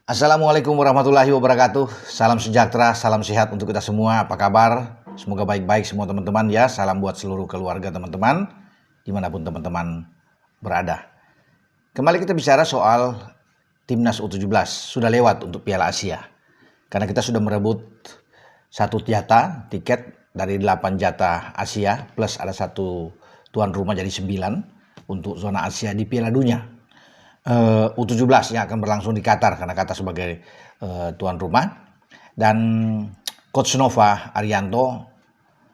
Assalamualaikum warahmatullahi wabarakatuh. Salam sejahtera, salam sehat untuk kita semua. Apa kabar? Semoga baik-baik semua teman-teman ya. Salam buat seluruh keluarga teman-teman, dimanapun teman-teman berada. Kembali kita bicara soal Timnas U17. Sudah lewat untuk Piala Asia. Karena kita sudah merebut satu jatah tiket dari 8 jatah Asia. Plus ada satu tuan rumah jadi 9 untuk zona Asia di Piala Dunia. U17 yang akan berlangsung di Qatar karena Qatar sebagai tuan rumah, dan Coach Nova Arianto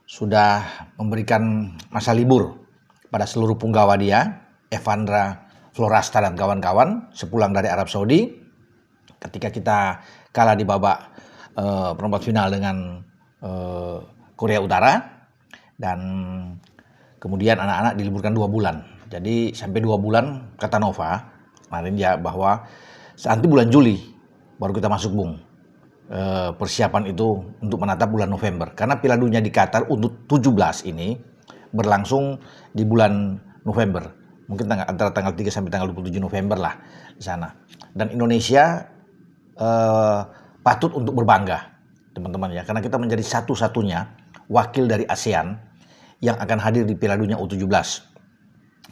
sudah memberikan masa libur pada seluruh punggawa dia, Evandra Florasta dan kawan-kawan sepulang dari Arab Saudi ketika kita kalah di babak perempat final dengan Korea Utara, dan kemudian anak-anak diliburkan 2 bulan. Jadi sampai 2 bulan kata Nova kemarin ya, bahwa nanti bulan Juli baru kita masuk persiapan itu untuk menatap bulan November, karena Piala Dunia di Qatar untuk 17 ini berlangsung di bulan November, mungkin antara tanggal 3 sampai tanggal 27 November lah di sana. Dan Indonesia patut untuk berbangga teman-teman ya, karena kita menjadi satu-satunya wakil dari ASEAN yang akan hadir di Piala Dunia U17.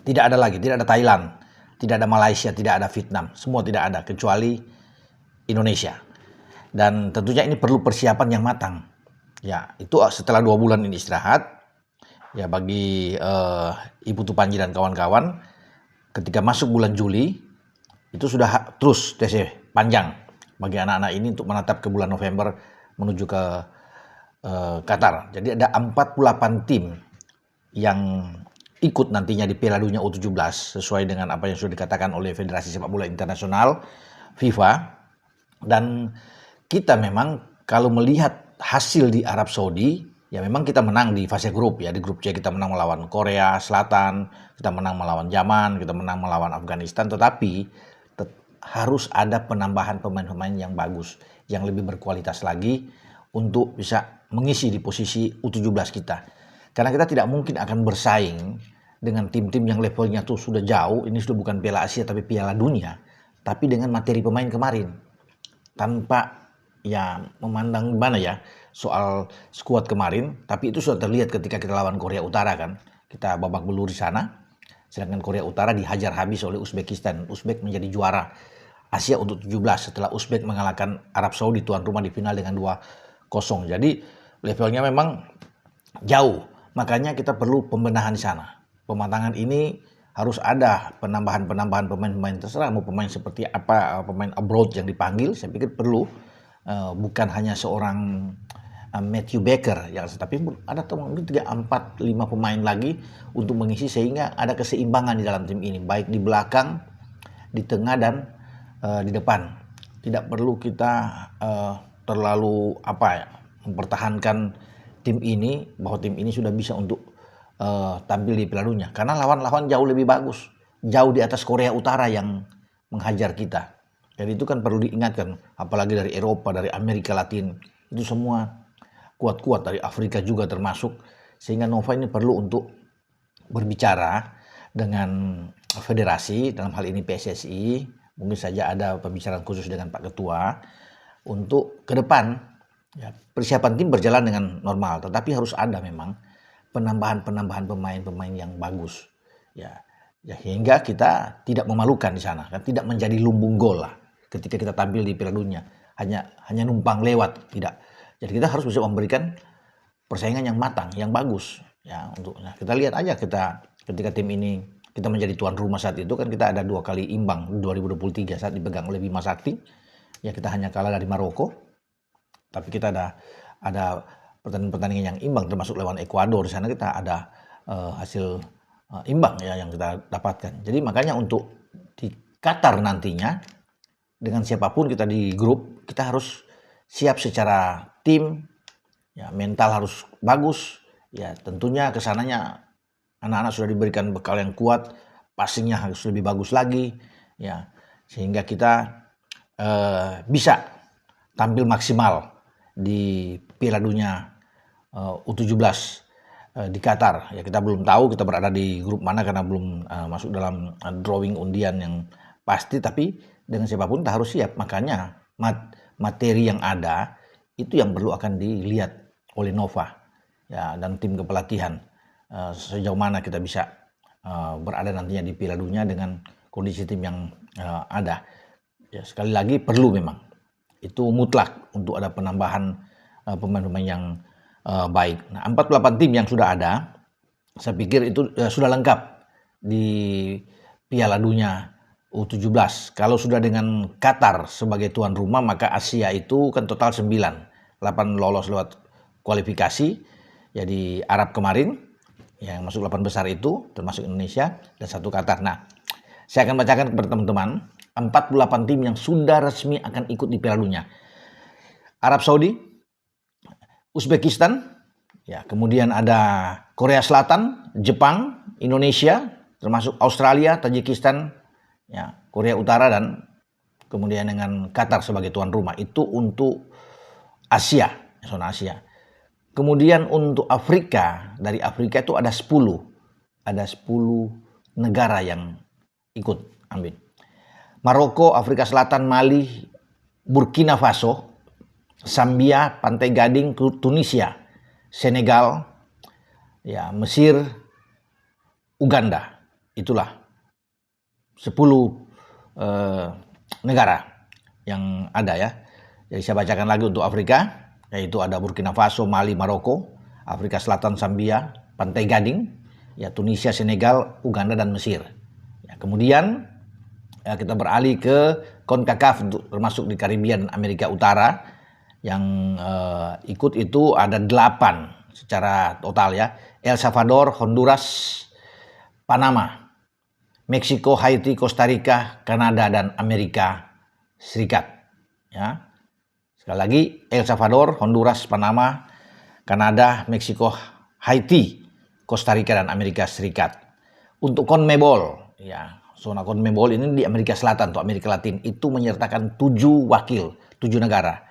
Tidak ada lagi, tidak ada Thailand, tidak ada Malaysia, tidak ada Vietnam, semua tidak ada kecuali Indonesia. Dan tentunya ini perlu persiapan yang matang. Ya, itu setelah 2 bulan ini istirahat. Ya, bagi Ibu Tupanji dan kawan-kawan, ketika masuk bulan Juli itu sudah terus TC panjang bagi anak-anak ini untuk menatap ke bulan November menuju ke Qatar. Jadi ada 48 tim yang ikut nantinya di Piala Dunia U17 sesuai dengan apa yang sudah dikatakan oleh Federasi Sepak Bola Internasional FIFA. Dan kita memang kalau melihat hasil di Arab Saudi, ya memang kita menang di fase grup ya. Di grup C kita menang melawan Korea Selatan, kita menang melawan Yaman, kita menang melawan Afghanistan, tetapi harus ada penambahan pemain-pemain yang bagus, yang lebih berkualitas lagi untuk bisa mengisi di posisi U17 kita. Karena kita tidak mungkin akan bersaing dengan tim-tim yang levelnya tuh sudah jauh. Ini sudah bukan Piala Asia tapi Piala Dunia. Tapi dengan materi pemain kemarin, tanpa ya memandang gimana ya soal skuad kemarin, tapi itu sudah terlihat ketika kita lawan Korea Utara kan. Kita babak belur di sana, sedangkan Korea Utara dihajar habis oleh Uzbekistan. Uzbek menjadi juara Asia untuk 17 setelah Uzbek mengalahkan Arab Saudi tuan rumah di final dengan 2-0. Jadi levelnya memang jauh. Makanya kita perlu pembenahan di sana. Pematangan ini harus ada penambahan pemain-pemain, terserah mau pemain seperti apa, pemain abroad yang dipanggil, saya pikir perlu. Bukan hanya seorang Matthew Baker, ya, tapi ada mungkin 3, 4, 5 pemain lagi untuk mengisi sehingga ada keseimbangan di dalam tim ini, baik di belakang, di tengah dan di depan. Tidak perlu kita terlalu mempertahankan tim ini, bahwa tim ini sudah bisa untuk tampil di Piala Dunia, karena lawan-lawan jauh lebih bagus, jauh di atas Korea Utara yang menghajar kita. Jadi itu kan perlu diingatkan, apalagi dari Eropa, dari Amerika Latin, itu semua kuat-kuat, dari Afrika juga termasuk, sehingga Nova ini perlu untuk berbicara dengan federasi, dalam hal ini PSSI, mungkin saja ada pembicaraan khusus dengan Pak Ketua untuk ke depan. Ya, persiapan tim berjalan dengan normal, tetapi harus ada memang penambahan pemain-pemain yang bagus. Ya, hingga kita tidak memalukan di sana, kan tidak menjadi lumbung gol lah ketika kita tampil di Piala Dunia. Hanya numpang lewat, tidak. Jadi kita harus bisa memberikan persaingan yang matang, yang bagus. Ya, kita lihat aja ketika tim ini kita menjadi tuan rumah saat itu kan kita ada 2 kali imbang 2023 saat dipegang oleh Bima Sakti. Ya, kita hanya kalah dari Maroko. Tapi kita ada pertandingan yang imbang, termasuk lawan Ekuador. Di sana kita ada hasil imbang ya yang kita dapatkan. Jadi makanya untuk di Qatar nantinya, dengan siapapun kita di grup, kita harus siap secara tim, ya mental harus bagus. Ya tentunya kesananya anak-anak sudah diberikan bekal yang kuat, passingnya harus lebih bagus lagi, ya sehingga kita bisa tampil maksimal di Piala Dunia U17 di Qatar. Ya kita belum tahu kita berada di grup mana karena belum masuk dalam drawing undian yang pasti, tapi dengan siapapun kita harus siap. Makanya materi yang ada itu yang perlu akan dilihat oleh Nova ya, dan tim kepelatihan sejauh mana kita bisa berada nantinya di Piala Dunia dengan kondisi tim yang ada. Ya, sekali lagi perlu memang itu mutlak untuk ada penambahan pemain-pemain yang baik. Nah, 48 tim yang sudah ada, saya pikir itu sudah lengkap di Piala Dunia U17. Kalau sudah dengan Qatar sebagai tuan rumah, maka Asia itu kan total 9. 8 lolos lewat kualifikasi. Jadi Arab kemarin yang masuk 8 besar itu termasuk Indonesia dan 1 Qatar. Nah, saya akan bacakan kepada teman-teman 48 tim yang sudah resmi akan ikut di Piala Dunia. Arab Saudi, Uzbekistan, ya, kemudian ada Korea Selatan, Jepang, Indonesia, termasuk Australia, Tajikistan, ya, Korea Utara, dan kemudian dengan Qatar sebagai tuan rumah. Itu untuk Asia, zona Asia. Kemudian untuk Afrika, dari Afrika itu ada 10. Ada 10 negara yang ikut ambil. Maroko, Afrika Selatan, Mali, Burkina Faso, Zambia, Pantai Gading, Tunisia, Senegal, ya, Mesir, Uganda. Itulah 10 negara yang ada ya. Jadi saya bacakan lagi untuk Afrika, yaitu ada Burkina Faso, Mali, Maroko, Afrika Selatan, Zambia, Pantai Gading, ya, Tunisia, Senegal, Uganda, dan Mesir. Ya, kemudian ya, kita beralih ke CONCACAF termasuk di Karibia dan Amerika Utara. Yang ikut itu ada 8 secara total ya. El Salvador, Honduras, Panama, Meksiko, Haiti, Costa Rica, Kanada, dan Amerika Serikat. Ya. Sekali lagi, El Salvador, Honduras, Panama, Kanada, Meksiko, Haiti, Costa Rica, dan Amerika Serikat. Untuk CONMEBOL, ya, zona CONMEBOL ini di Amerika Selatan atau Amerika Latin itu menyertakan 7 wakil, 7 negara.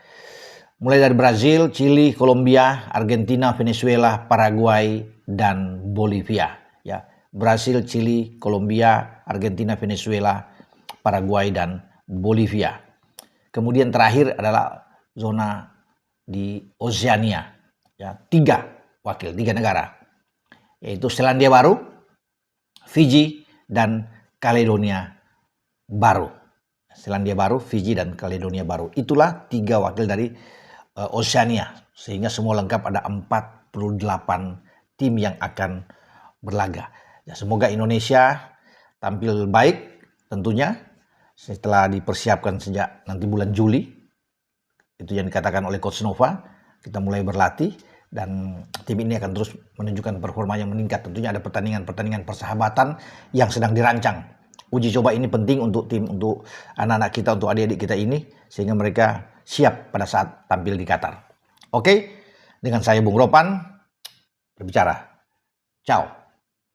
Mulai dari Brazil, Chili, Kolombia, Argentina, Venezuela, Paraguay, dan Bolivia. Ya, Brazil, Chili, Kolombia, Argentina, Venezuela, Paraguay, dan Bolivia. Kemudian terakhir adalah zona di Oceania. Ya, 3 wakil, 3 negara. Yaitu Selandia Baru, Fiji, dan Kaledonia Baru. Selandia Baru, Fiji, dan Kaledonia Baru. Itulah 3 wakil dari Oceania, sehingga semua lengkap, ada 48 tim yang akan berlaga. Ya, semoga Indonesia tampil baik tentunya setelah dipersiapkan sejak nanti bulan Juli. Itu yang dikatakan oleh Coach Nova, kita mulai berlatih dan tim ini akan terus menunjukkan performa yang meningkat. Tentunya ada pertandingan persahabatan yang sedang dirancang. Uji coba ini penting untuk tim, untuk anak-anak kita, untuk adik-adik kita ini, sehingga mereka siap pada saat tampil di Qatar. Oke, dengan saya Bung Ropan berbicara. Ciao.